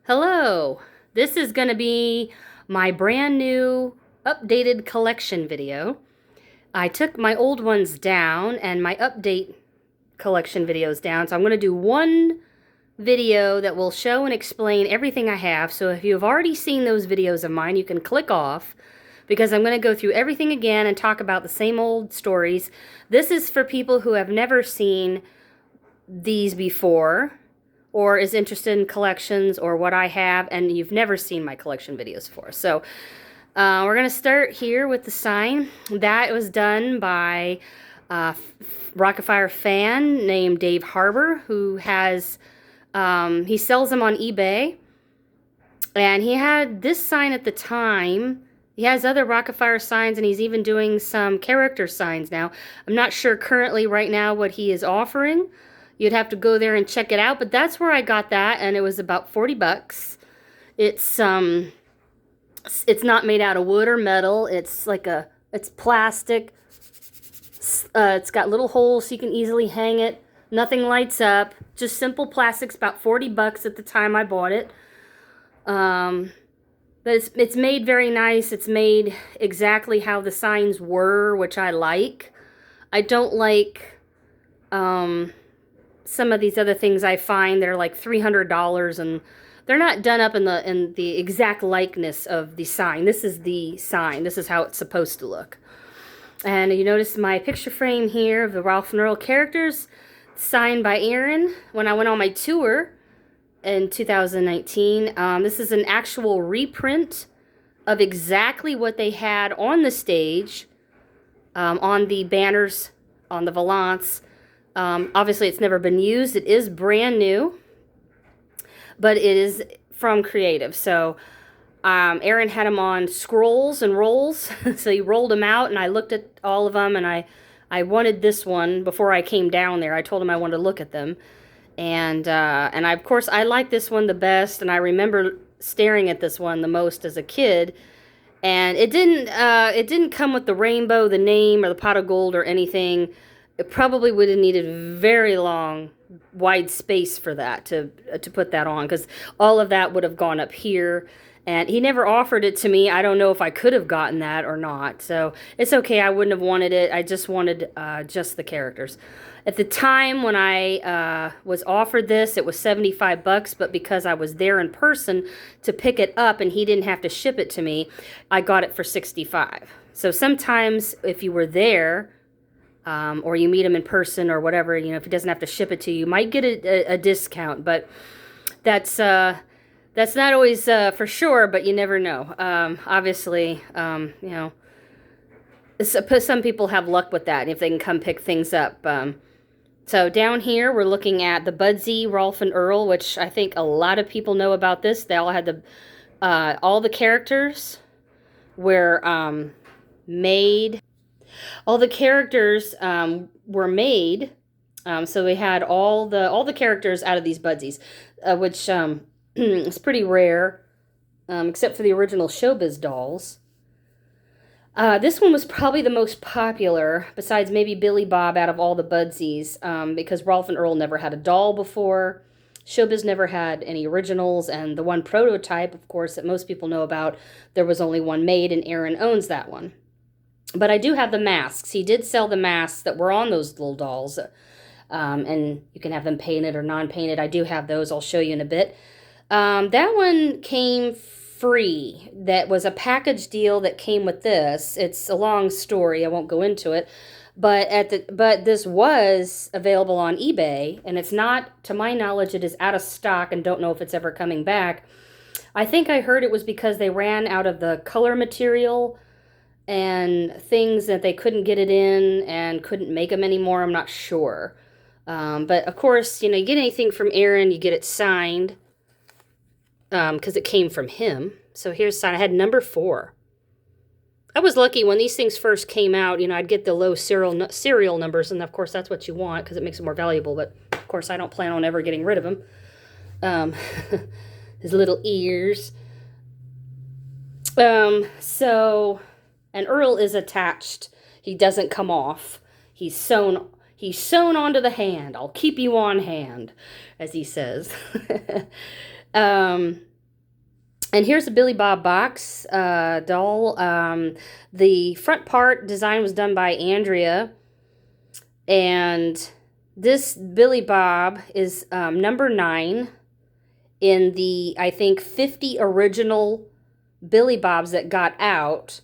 Hello, this is going to be my brand new updated collection video. I took my old ones down and my update collection videos down, so I'm going to do one video that will show and explain everything I have. So if you've already seen those videos of mine, you can click off because I'm going to go through everything again and talk about the same old stories. This is for people who have never seen these before, or is interested in collections or what I have, and you've never seen my collection videos before. So we're going to start here with the sign. That was done by a Rock-afire fan named Dave Harbor, who has, he sells them on eBay. And he had this sign at the time. He has other Rock-afire signs, and he's even doing some character signs now. I'm not sure currently right now what he is offering. You'd have to go there and check it out, but that's where I got that, and it was about 40 bucks. It's not made out of wood or metal. It's plastic. It's got little holes so you can easily hang it. Nothing lights up. Just simple plastics. About 40 bucks at the time I bought it. But it's made very nice. It's made exactly how the signs were, which I like. I don't like some of these other things I find. They're like $300 and they're not done up in the exact likeness of the sign. This is the sign. This is how it's supposed to look. And you notice my picture frame here of the Rolf and Earl characters, signed by Aaron when I went on my tour in 2019. This is an actual reprint of exactly what they had on the stage, on the banners, on the volants. Obviously, it's never been used. It is brand new, but it is from Creative. So Aaron had them on scrolls and rolls. So he rolled them out, and I looked at all of them, and I wanted this one before I came down there. I told him I wanted to look at them. And of course, I like this one the best, and I remember staring at this one the most as a kid. And it didn't come with the rainbow, the name, or the pot of gold or anything. It probably would have needed very long, wide space for that to put that on, because all of that would have gone up here. And he never offered it to me. I don't know if I could have gotten that or not. So it's okay. I wouldn't have wanted it. I just wanted just the characters. At the time when I was offered this, it was 75 bucks. But because I was there in person to pick it up and he didn't have to ship it to me, I got it for 65. So sometimes if you were there, or you meet him in person or whatever, you know, if he doesn't have to ship it to you, you might get a discount, but that's not always for sure, but you never know. Obviously, you know, some people have luck with that if they can come pick things up. So down here, we're looking at the Budsy Rolf and Earl, which I think a lot of people know about this. They all had all the characters were made. All the characters were made, so we had all the characters out of these Budsies, which is pretty rare, except for the original Showbiz dolls. This one was probably the most popular, besides maybe Billy Bob, out of all the Budsies, because Rolf and Earl never had a doll before. Showbiz never had any originals, and the one prototype, of course, that most people know about, there was only one made, and Aaron owns that one. But I do have the masks. He did sell the masks that were on those little dolls. And you can have them painted or non-painted. I do have those. I'll show you in a bit. That one came free. That was a package deal that came with this. It's a long story. I won't go into it. But this was available on eBay. And it's not, to my knowledge, it is out of stock and don't know if it's ever coming back. I think I heard it was because they ran out of the color material and things that they couldn't get it in and couldn't make them anymore. I'm not sure. But of course, you know, you get anything from Aaron, you get it signed, because it came from him. So here's signed. I had number 4. I was lucky when these things first came out. You know, I'd get the low serial numbers, and of course that's what you want because it makes it more valuable. But of course, I don't plan on ever getting rid of him. His little ears. And Earl is attached. He doesn't come off. He's sewn onto the hand. I'll keep you on hand, as he says. And here's a Billy Bob box doll. The front part design was done by Andrea. And this Billy Bob is number 9 in the, I think, 50 original Billy Bobs that got out.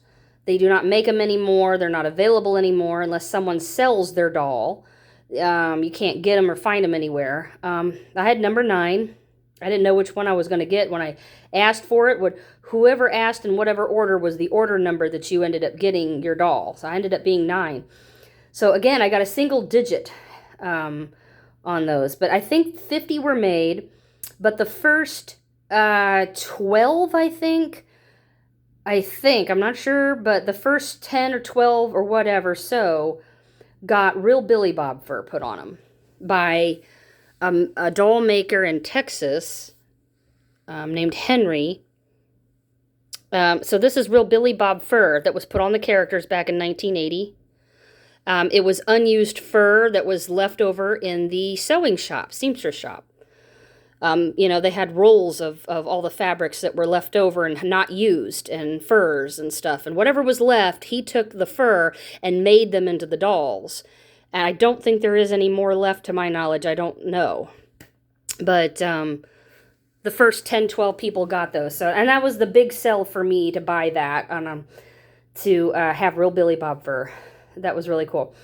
They do not make them anymore. They're not available anymore unless someone sells their doll. You can't get them or find them anywhere. I had number 9. I didn't know which one I was going to get. When I asked for it, whoever asked in whatever order was the order number that you ended up getting your doll. So I ended up being 9. So again, I got a single digit on those. But I think 50 were made. But the first 12, I think, I'm not sure, but the first 10 or 12 or whatever got real Billy Bob fur put on them by a doll maker in Texas named Henry. So this is real Billy Bob fur that was put on the characters back in 1980. It was unused fur that was left over in the sewing shop, seamstress shop. They had rolls of all the fabrics that were left over and not used, and furs and stuff. And whatever was left, he took the fur and made them into the dolls. And I don't think there is any more left to my knowledge. I don't know. But the first 10, 12 people got those. And that was the big sell for me to buy that, to have real Billy Bob fur. That was really cool.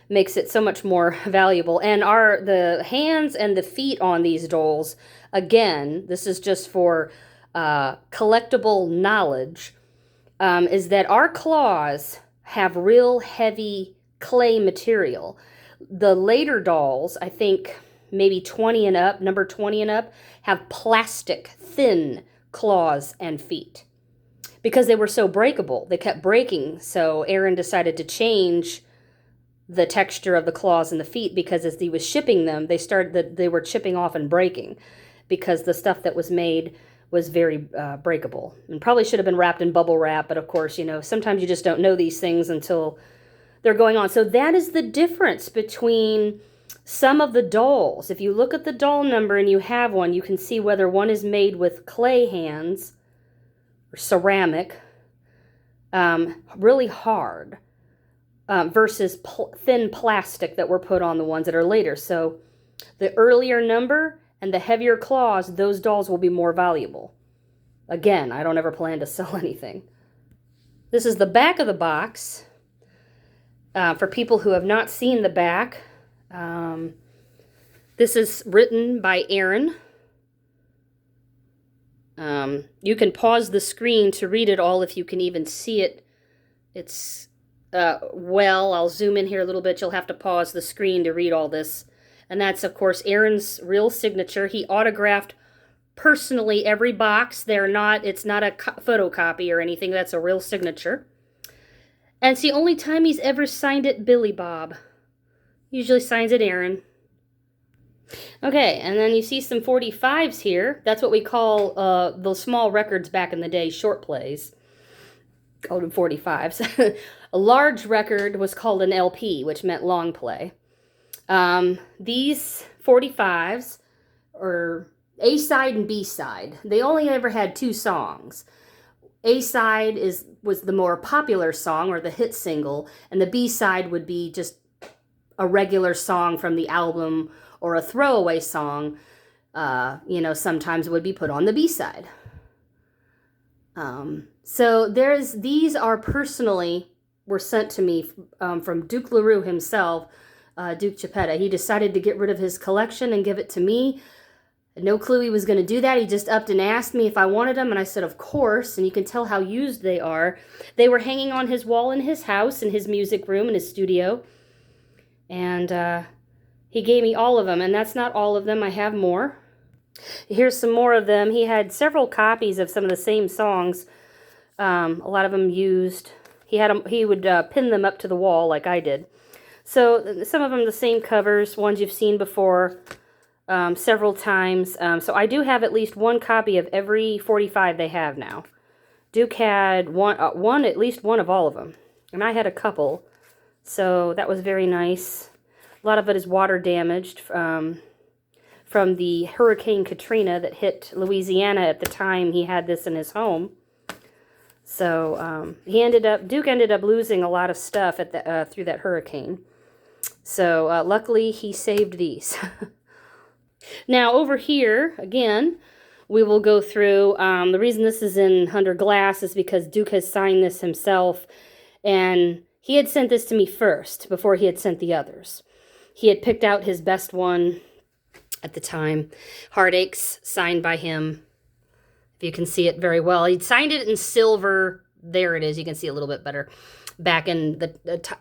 Makes it so much more valuable. And the hands and the feet on these dolls, again, this is just for collectible knowledge, is that our claws have real heavy clay material. The later dolls, I think maybe 20 and up, number 20 and up, have plastic, thin claws and feet because they were so breakable. They kept breaking, so Aaron decided to change the texture of the claws and the feet because as he was shipping them, they were chipping off and breaking because the stuff that was made was very breakable and probably should have been wrapped in bubble wrap. But of course, sometimes you just don't know these things until they're going on. So that is the difference between some of the dolls. If you look at the doll number and you have one, you can see whether one is made with clay hands or ceramic, really hard, versus thin plastic that were put on the ones that are later. So the earlier number and the heavier claws, those dolls will be more valuable. Again, I don't ever plan to sell anything. This is the back of the box. For people who have not seen the back, this is written by Aaron. You can pause the screen to read it all if you can even see it. It's I'll zoom in here a little bit. You'll have to pause the screen to read all this. And that's, of course, Aaron's real signature. He autographed personally every box. It's not a photocopy or anything. That's a real signature. And it's the only time he's ever signed it Billy Bob. Usually signs it Aaron. Okay, and then you see some 45s here. That's what we call the small records back in the day, short plays. Called them 45s. A large record was called an LP, which meant long play. These 45s are A-side and B-side. They only ever had 2 songs. A-side was the more popular song or the hit single, and the B-side would be just a regular song from the album or a throwaway song. Sometimes it would be put on the B-side. So these were sent to me from Duke LaRue himself, Duke Chiappetta. He decided to get rid of his collection and give it to me. No clue he was going to do that. He just upped and asked me if I wanted them, and I said, of course. And you can tell how used they are. They were hanging on his wall in his house, in his music room, in his studio. And he gave me all of them, and that's not all of them. I have more. Here's some more of them. He had several copies of some of the same songs, a lot of them used. He would pin them up to the wall like I did. So some of them the same covers, ones you've seen before several times. So I do have at least one copy of every 45 they have now. Duke had at least one of all of them, and I had a couple. So that was very nice. A lot of it is water damaged from the Hurricane Katrina that hit Louisiana at the time he had this in his home. So Duke ended up losing a lot of stuff at the through that hurricane. So luckily he saved these. Now over here again, we will go through. The reason this is in under glass is because Duke has signed this himself, and he had sent this to me first before he had sent the others. He had picked out his best one at the time. Heartaches, signed by him. If you can see it very well. He signed it in silver. There it is. You can see a little bit better. Back in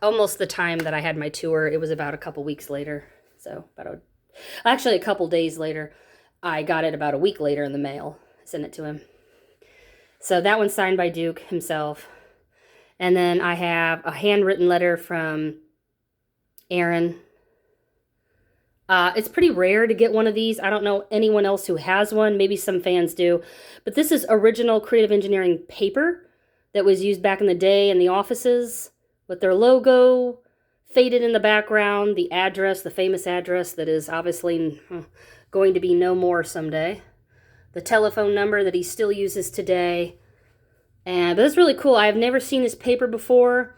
almost the time that I had my tour. It was about a couple weeks later. So, actually a couple days later. I got it about a week later in the mail. I sent it to him. So that one's signed by Duke himself. And then I have a handwritten letter from Aaron. It's pretty rare to get one of these. I don't know anyone else who has one. Maybe some fans do. But this is original Creative Engineering paper that was used back in the day in the offices with their logo faded in the background, the address, the famous address that is obviously going to be no more someday. The telephone number that he still uses today. But that's really cool. I've never seen this paper before.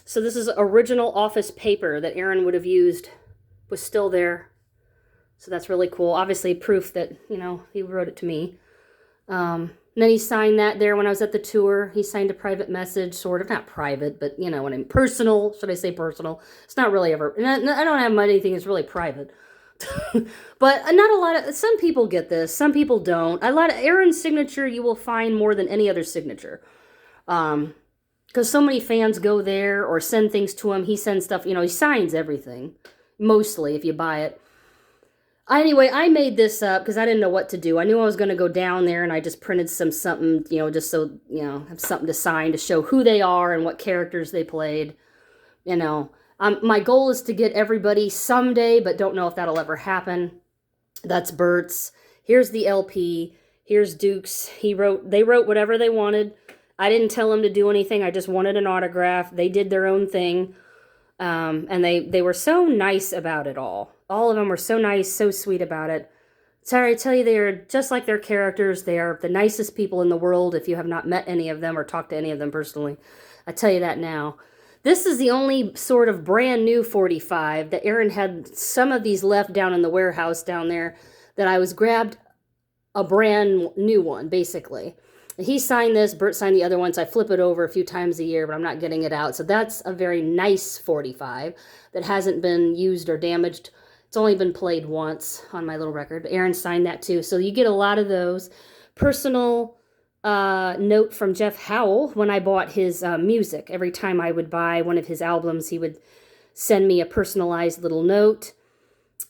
So this is original office paper that Aaron would have used. Was still there. So that's really cool. Obviously proof that, he wrote it to me. And then he signed that there when I was at the tour. He signed a private message, sort of. Not private, but, what I mean. Personal. Should I say personal? It's not really ever. I don't have anything that's really private. But not a lot of. Some people get this. Some people don't. A lot of Aaron's signature you will find more than any other signature. Because so many fans go there or send things to him. He sends stuff. He signs everything. Mostly, if you buy it. Anyway, I made this up because I didn't know what to do. I knew I was going to go down there, and I just printed something, just so, have something to sign to show who they are and what characters they played. My goal is to get everybody someday, but don't know if that'll ever happen. That's Bert's. Here's the LP. Here's Duke's. They wrote whatever they wanted. I didn't tell them to do anything. I just wanted an autograph. They did their own thing. And they were so nice about it all. All of them were so nice, so sweet about it. Sorry, I tell you, they are just like their characters. They are the nicest people in the world if you have not met any of them or talked to any of them personally. I tell you that now. This is the only sort of brand new 45 that Aaron had some of these left down in the warehouse down there that I was grabbed a brand new one, basically. He signed this, Bert signed the other one, so I flip it over a few times a year, but I'm not getting it out. So that's a very nice 45 that hasn't been used or damaged. It's only been played once on my little record. But Aaron signed that too. So you get a lot of those. Personal note from Jeff Howell when I bought his music. Every time I would buy one of his albums, he would send me a personalized little note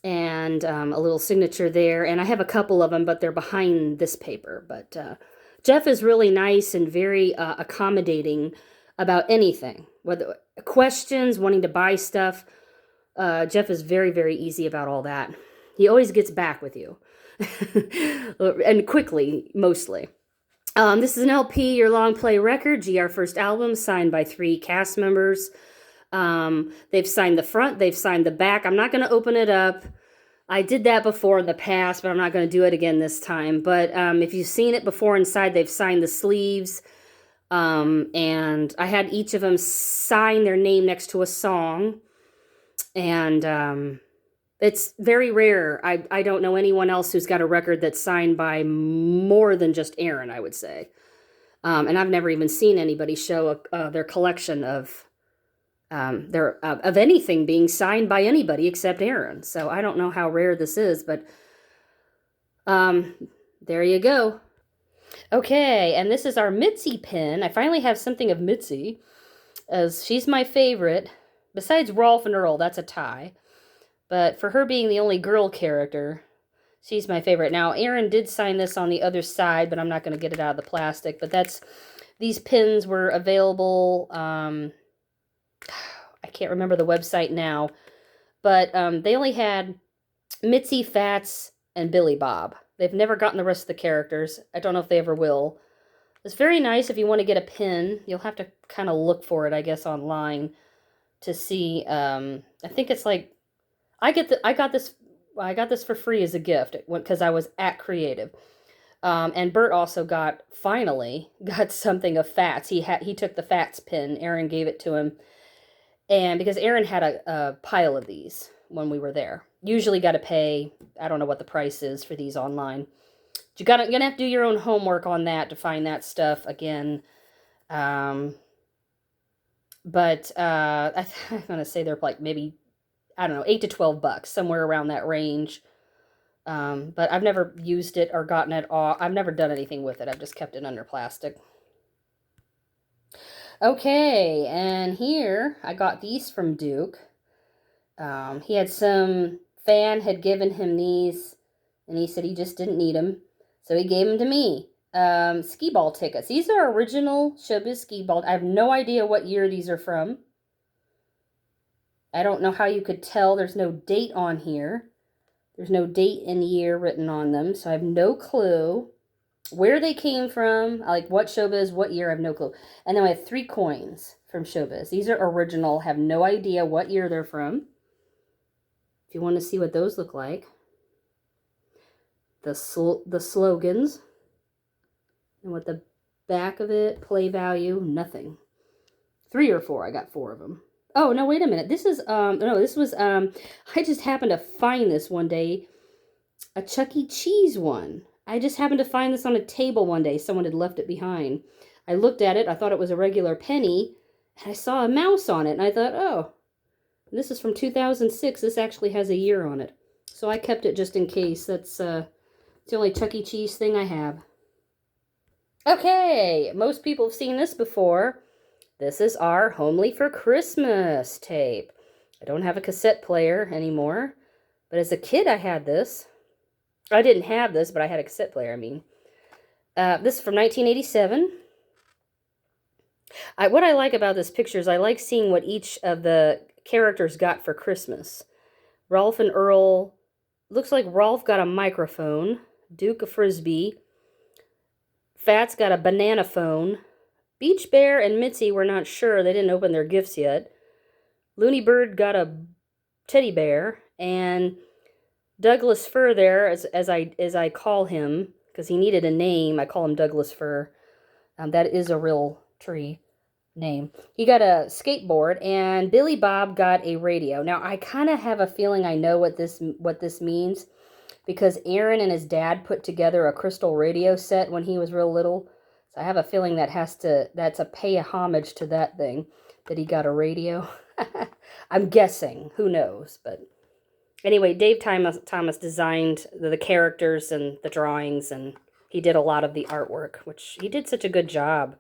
and a little signature there. And I have a couple of them, but they're behind this paper. But Jeff is really nice and very accommodating about anything. Whether questions, wanting to buy stuff. Jeff is very, very easy about all that. He always gets back with you. And quickly, mostly. This is an LP, your long play record, GR first album, signed by 3 cast members. They've signed the front, they've signed the back. I'm not going to open it up. I did that before in the past, but I'm not going to do it again this time. But if you've seen it before inside, they've signed the sleeves. And I had each of them sign their name next to a song. And it's very rare. I don't know anyone else who's got a record that's signed by more than just Aaron, I would say. And I've never even seen anybody show their collection of anything being signed by anybody except Aaron. So I don't know how rare this is, but there you go. Okay, and this is our Mitzi pin. I finally have something of Mitzi, as she's my favorite. Besides Rolf and Earl, that's a tie. But for her being the only girl character, she's my favorite. Now, Aaron did sign this on the other side, but I'm not going to get it out of the plastic. But these pins were available. I can't remember the website now. But they only had Mitzi, Fats, and Billy Bob. They've never gotten the rest of the characters. I don't know if they ever will. It's very nice if you want to get a pin. You'll have to kind of look for it, I guess, online to see. I think it's like I got this I got this for free as a gift because I was at Creative. And Bert also finally got something of Fats. He took the Fats pin. Aaron gave it to him. And because Aaron had a pile of these when we were there. Usually got to pay, I don't know what the price is for these online. You're gonna have to do your own homework on that to find that stuff again. But I'm gonna say they're like maybe, I don't know, $8 to $12, somewhere around that range. But I've never used it or gotten it off. I've never done anything with it. I've just kept it under plastic. Okay, and here I got these from Duke. He had some fan had given him these, and he said he just didn't need them, so he gave them to me. Skee ball tickets. These are original Showbiz skee ball. I have no idea what year these are from. I don't know how you could tell. There's no date on here. There's no date and year written on them, so I have no clue where they came from, like what Showbiz, what year, I have no clue. And then I have 3 coins from Showbiz. These are original, have no idea what year they're from. If you want to see what those look like. The slogans. And what the back of it, play value, nothing. 3 or 4, I got 4 of them. Oh, no, wait a minute. This is, no, this was, I just happened to find this one day. A Chuck E. Cheese one. I just happened to find this on a table one day. Someone had left it behind. I looked at it. I thought it was a regular penny. And I saw a mouse on it. And I thought, oh, this is from 2006. This actually has a year on it. So I kept it just in case. That's the only Chuck E. Cheese thing I have. Okay, most people have seen this before. This is our Homely for Christmas tape. I don't have a cassette player anymore. But as a kid, I had this. I didn't have this, but I had a cassette player, I mean. This is from 1987. What I like about this picture is I like seeing what each of the characters got for Christmas. Rolf and Earl. Looks like Rolf got a microphone. Duke a Frisbee. Fats got a banana phone. Beach Bear and Mitzi were not sure. They didn't open their gifts yet. Looney Bird got a teddy bear. And Douglas Fir there, as I call him, because he needed a name. I call him Douglas Fir. That is a real tree name. He got a skateboard, and Billy Bob got a radio. Now, I kind of have a feeling I know what this means, because Aaron and his dad put together a crystal radio set when he was real little. So I have a feeling that's a pay a homage to that thing, that he got a radio. I'm guessing. Who knows? But anyway, Dave Thomas designed the characters and the drawings, and he did a lot of the artwork, which he did such a good job.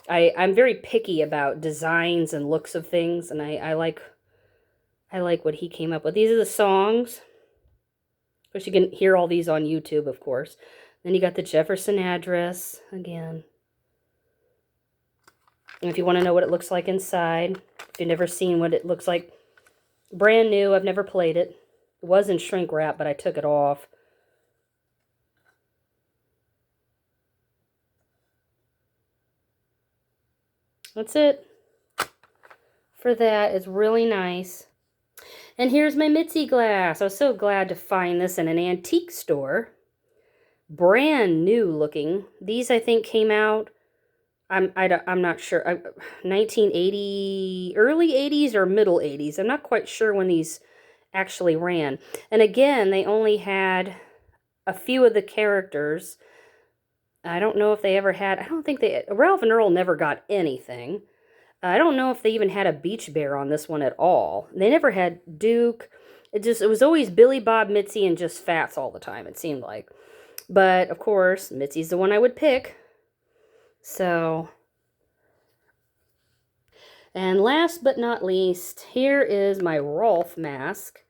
I'm very picky about designs and looks of things, and I like what he came up with. These are the songs. Of course, you can hear all these on YouTube, of course. Then you got the Jefferson address again. And if you want to know what it looks like inside, if you've never seen what it looks like, brand new, I've never played it. It was in shrink wrap, but I took it off. That's it for that. It's really nice. And here's my Mitzi glass. I was so glad to find this in an antique store. Brand new looking. These, I think, came out, I'm not sure, 1980, early 80s or middle 80s. I'm not quite sure when these actually ran. And again, they only had a few of the characters. I don't know if they ever had, Ralph and Earl never got anything. I don't know if they even had a Beach Bear on this one at all. They never had Duke. It was always Billy, Bob, Mitzi, and just Fats all the time, it seemed like. But, of course, Mitzi's the one I would pick. So, and last but not least, here is my Rolf mask.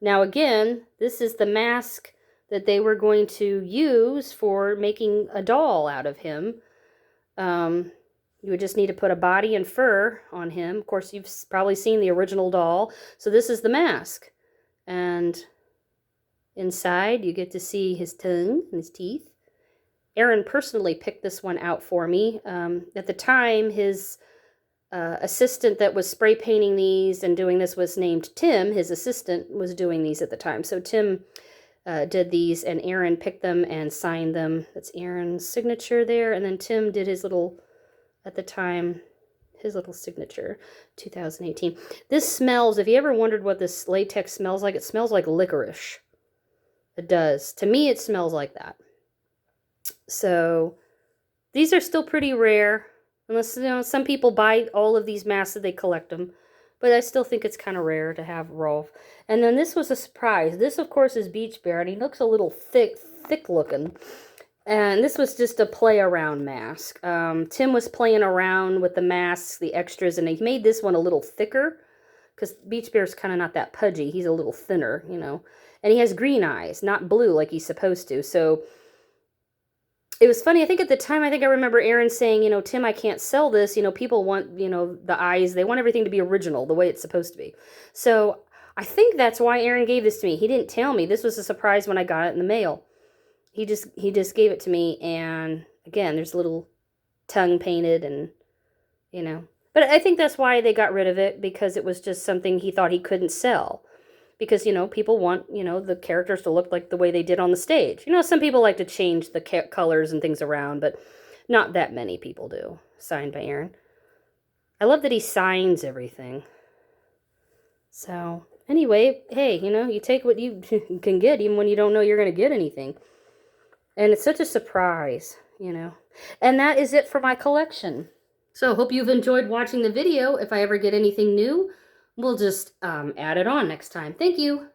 Now, again, this is the mask that they were going to use for making a doll out of him. You would just need to put a body and fur on him. Of course, you've probably seen the original doll. So this is the mask. And inside, you get to see his tongue and his teeth. Aaron personally picked this one out for me. At the time, his assistant that was spray painting these and doing this was named Tim. His assistant was doing these at the time. So Tim did these, and Aaron picked them and signed them. That's Aaron's signature there. And then Tim did his little, at the time, his little signature, 2018. This smells, if you ever wondered what this latex smells like, it smells like licorice. It does. To me, it smells like that. So these are still pretty rare. Unless, you know, some people buy all of these masks that they collect them. But I still think it's kind of rare to have Rolf. And then this was a surprise. This, of course, is Beach Bear. And he looks a little thick looking. And this was just a play around mask. Tim was playing around with the masks, the extras. And he made this one a little thicker. Because Beach Bear's kind of not that pudgy. He's a little thinner, you know. And he has green eyes, not blue like he's supposed to. So it was funny. I think at the time, I remember Aaron saying, you know, Tim, I can't sell this. You know, people want, you know, the eyes. They want everything to be original, the way it's supposed to be. So I think that's why Aaron gave this to me. He didn't tell me. This was a surprise when I got it in the mail. He just gave it to me. And again, there's a little tongue painted and, you know. But I think that's why they got rid of it, because it was just something he thought he couldn't sell. Because, you know, people want, you know, the characters to look like the way they did on the stage. You know, some people like to change the colors and things around, but not that many people do. Signed by Aaron. I love that he signs everything. So, anyway, hey, you know, you take what you can get, even when you don't know you're going to get anything. And it's such a surprise, you know. And that is it for my collection. So, hope you've enjoyed watching the video. If I ever get anything new, we'll just add it on next time. Thank you.